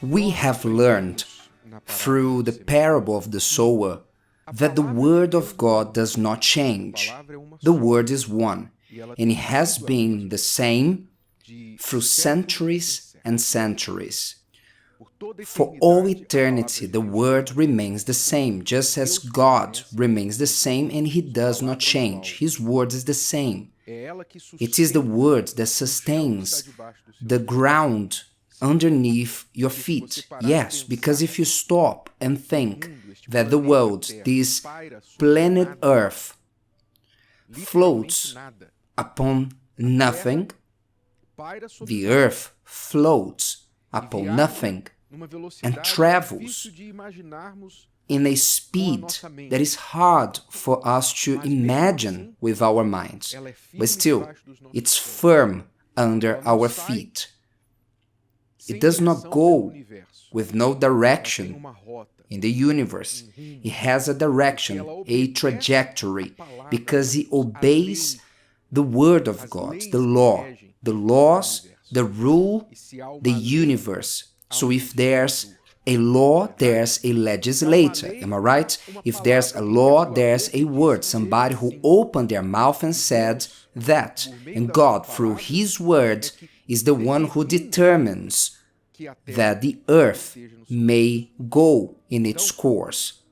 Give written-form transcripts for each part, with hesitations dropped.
We have learned through the parable of the sower that the Word of God does not change. The Word is one, and it has been the same through centuries and centuries. For all eternity, the Word remains the same, just as God remains the same and He does not change. His Word is the same. It is the Word that sustains the ground underneath your feet. Yes, because if you stop and think that the world, this planet Earth, floats upon nothing, the Earth floats upon nothing and travels in a speed that is hard for us to imagine with our minds, but still, it's firm under our feet. It does not go with no direction in the universe. It has a direction, a trajectory, because it obeys the Word of God, the law, the laws, the rule, the universe. So if there's a law, there's a legislator, am I right? If there's a law, there's a word, somebody who opened their mouth and said that. And God, through His Word, is the one who determines that the earth may go in its course.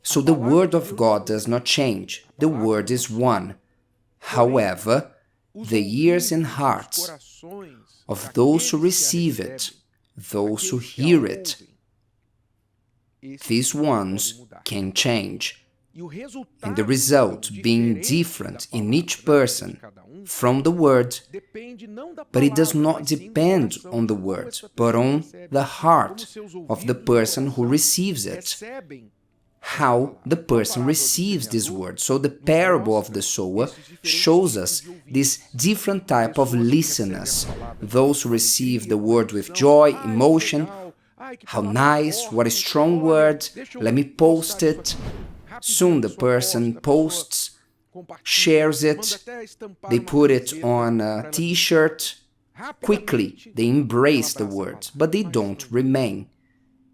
So the Word of God does not change. The Word is one. However, the ears and hearts of those who receive it, those who hear it, these ones can change. And the result being different in each person from the Word, but it does not depend on the Word, but on the heart of the person who receives it. How the person receives this Word. So the parable of the sower shows us this different type of listeners. Those who receive the Word with joy, emotion, how nice, what a strong word, let me post it. Soon the person posts, shares it, they put it on a t-shirt. Quickly, they embrace the Word, but they don't remain.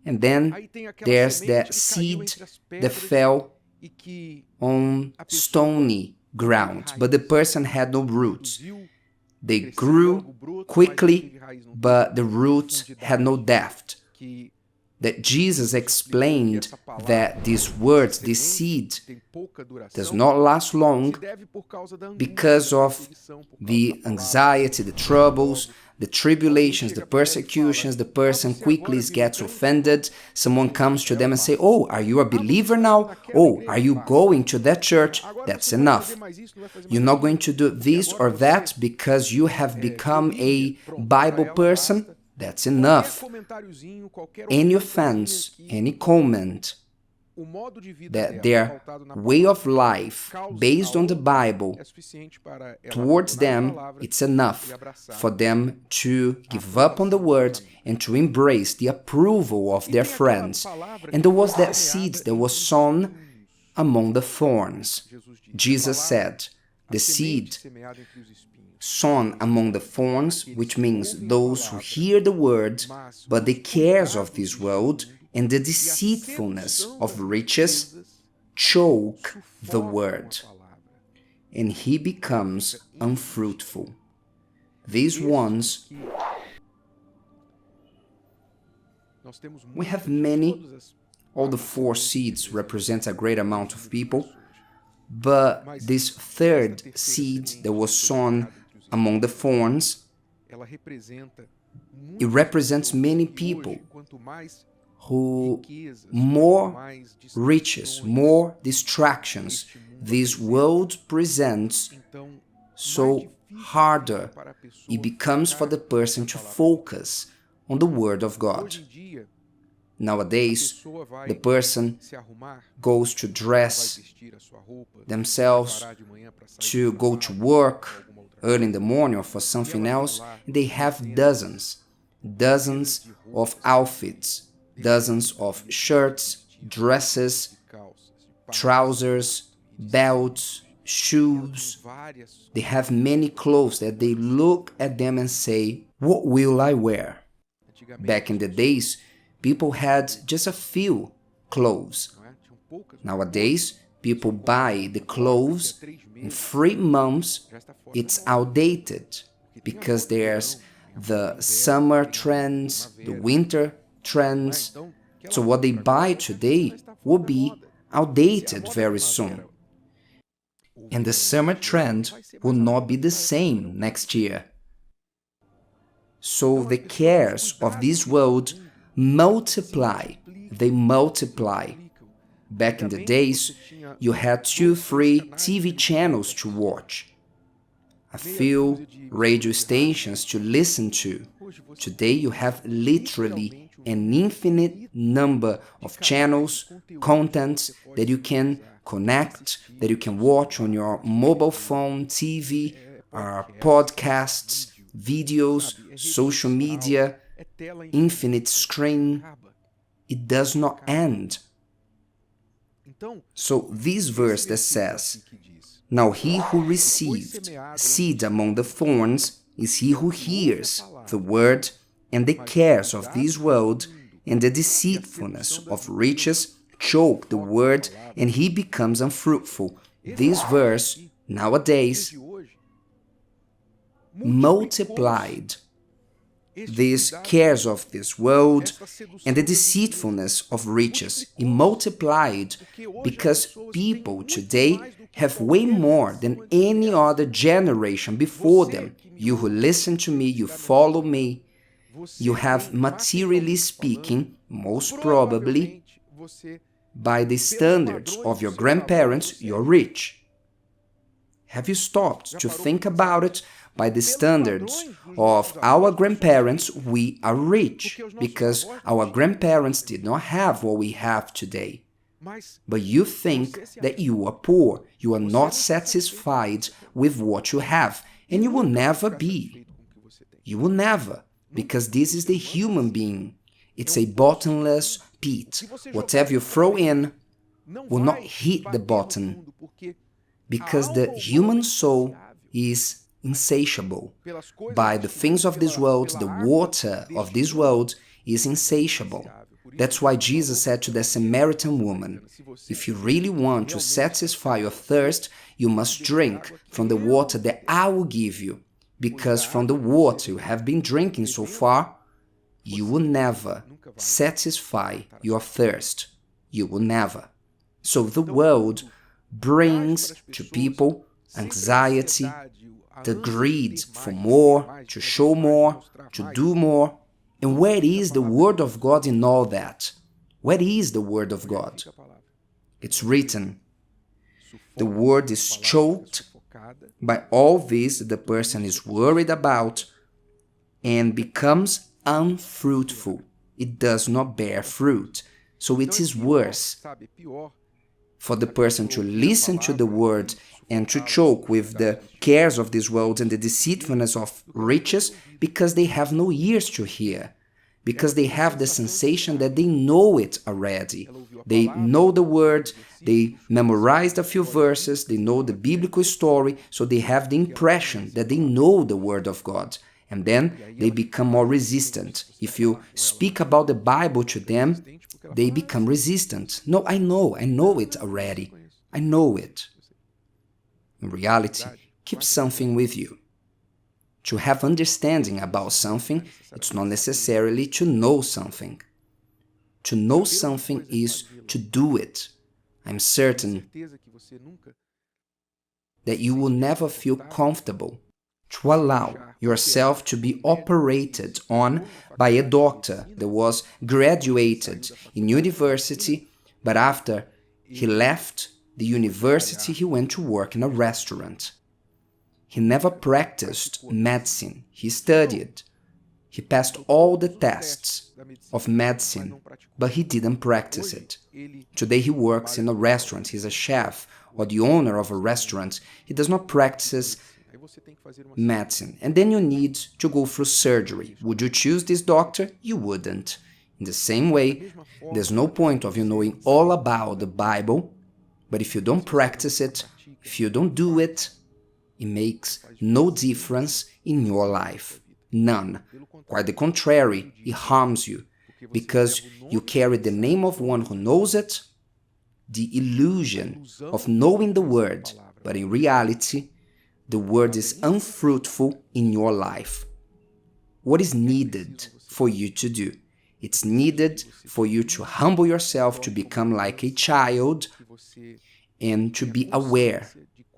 And then there's that seed that fell on stony ground, but the person had no roots. They grew quickly, but the roots had no depth. That Jesus explained that this word, this seed, does not last long because of the anxiety, the troubles, the tribulations, the persecutions. The person quickly gets offended. Someone comes to them and say, "Oh, are you a believer now? Oh, are you going to that church?" That's enough. You're not going to do this or that because you have become a Bible person. That's enough. Any offense, any comment that their way of life based on the Bible towards them, it's enough for them to give up on the Word and to embrace the approval of their friends. And there was that seed that was sown among the thorns. Jesus said, the seed sown among the thorns, which means those who hear the Word, but the cares of this world and the deceitfulness of riches choke the Word, and he becomes unfruitful. These ones, we have many. All the four seeds represent a great amount of people, but this third seed that was sown among the thorns, it represents many people who more riches, more distractions this world presents, so harder it becomes for the person to focus on the Word of God. Nowadays, the person goes to dress themselves to go to work early in the morning or for something else. They have dozens of outfits, dozens of shirts, dresses, trousers, belts, shoes. They have many clothes that they look at them and say, "What will I wear?" Back in the days, people had just a few clothes. Nowadays, people buy the clothes in 3 months, it's outdated because there's the summer trends, the winter trends. So what they buy today will be outdated very soon. And the summer trend will not be the same next year. So the cares of this world multiply, they multiply. Back in the days, you had 2, 3 TV channels to watch, a few radio stations to listen to. Today you have literally an infinite number of channels, contents that you can connect, that you can watch on your mobile phone, TV, podcasts, videos, social media, infinite screen. It does not end. So this verse that says, "Now he who received seed among the thorns is he who hears the word, and the cares of this world and the deceitfulness of riches choke the word, and he becomes unfruitful." This verse, nowadays, multiplied these cares of this world and the deceitfulness of riches. It multiplied because people today have way more than any other generation before them. You who listen to me, you follow me, you have, materially speaking, most probably, by the standards of your grandparents, you're rich. Have you stopped to think about it? By the standards of our grandparents, we are rich, because our grandparents did not have what we have today. But you think that you are poor, you are not satisfied with what you have, and you will never be. You will never, because this is the human being. It's a bottomless pit. Whatever you throw in will not hit the bottom, because the human soul is insatiable. By the things of this world, the water of this world is insatiable. That's why Jesus said to the Samaritan woman, "If you really want to satisfy your thirst, you must drink from the water that I will give you, because from the water you have been drinking so far, you will never satisfy your thirst. You will never." So the world brings to people anxiety, the greed for more, to show more, to do more. And where is the Word of God in all that? Where is the Word of God? It's written. The Word is choked by all this the person is worried about and becomes unfruitful. It does not bear fruit. So it is worse for the person to listen to the Word and to choke with the cares of this world and the deceitfulness of riches, because they have no ears to hear, because they have the sensation that they know it already. They know the Word, they memorized a few verses, they know the biblical story, so they have the impression that they know the Word of God. And then they become more resistant. If you speak about the Bible to them, they become resistant. "No, I know it already. I know it." In reality, keep something with you. To have understanding about something, it's not necessarily to know something. To know something is to do it. I'm certain that you will never feel comfortable to allow yourself to be operated on by a doctor that was graduated in university, but after he left the university, he went to work in a restaurant. He never practiced medicine. He studied. He passed all the tests of medicine, but he didn't practice it. Today he works in a restaurant. He's a chef or the owner of a restaurant. He does not practice medicine. And then you need to go through surgery. Would you choose this doctor? You wouldn't. In the same way, there's no point of you knowing all about the Bible, but if you don't practice it, if you don't do it, it makes no difference in your life. None. Quite the contrary, it harms you, because you carry the name of one who knows it, the illusion of knowing the word, but in reality, the word is unfruitful in your life. What is needed for you to do? It's needed for you to humble yourself, to become like a child, and to be aware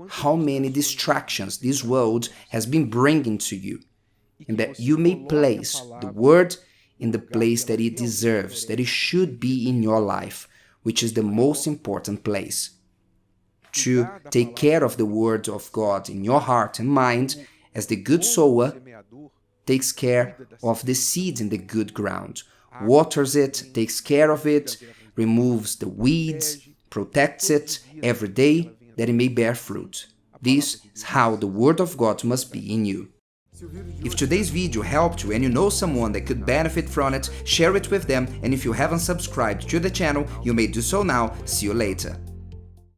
how many distractions this world has been bringing to you, and that you may place the word in the place that it deserves, that it should be in your life, which is the most important place. To take care of the word of God in your heart and mind, as the good sower takes care of the seed in the good ground, waters it, takes care of it, removes the weeds, protects it every day that it may bear fruit. This is how the word of God must be in you. If today's video helped you and you know someone that could benefit from it, share it with them, and if you haven't subscribed to the channel, you may do so now. See you later.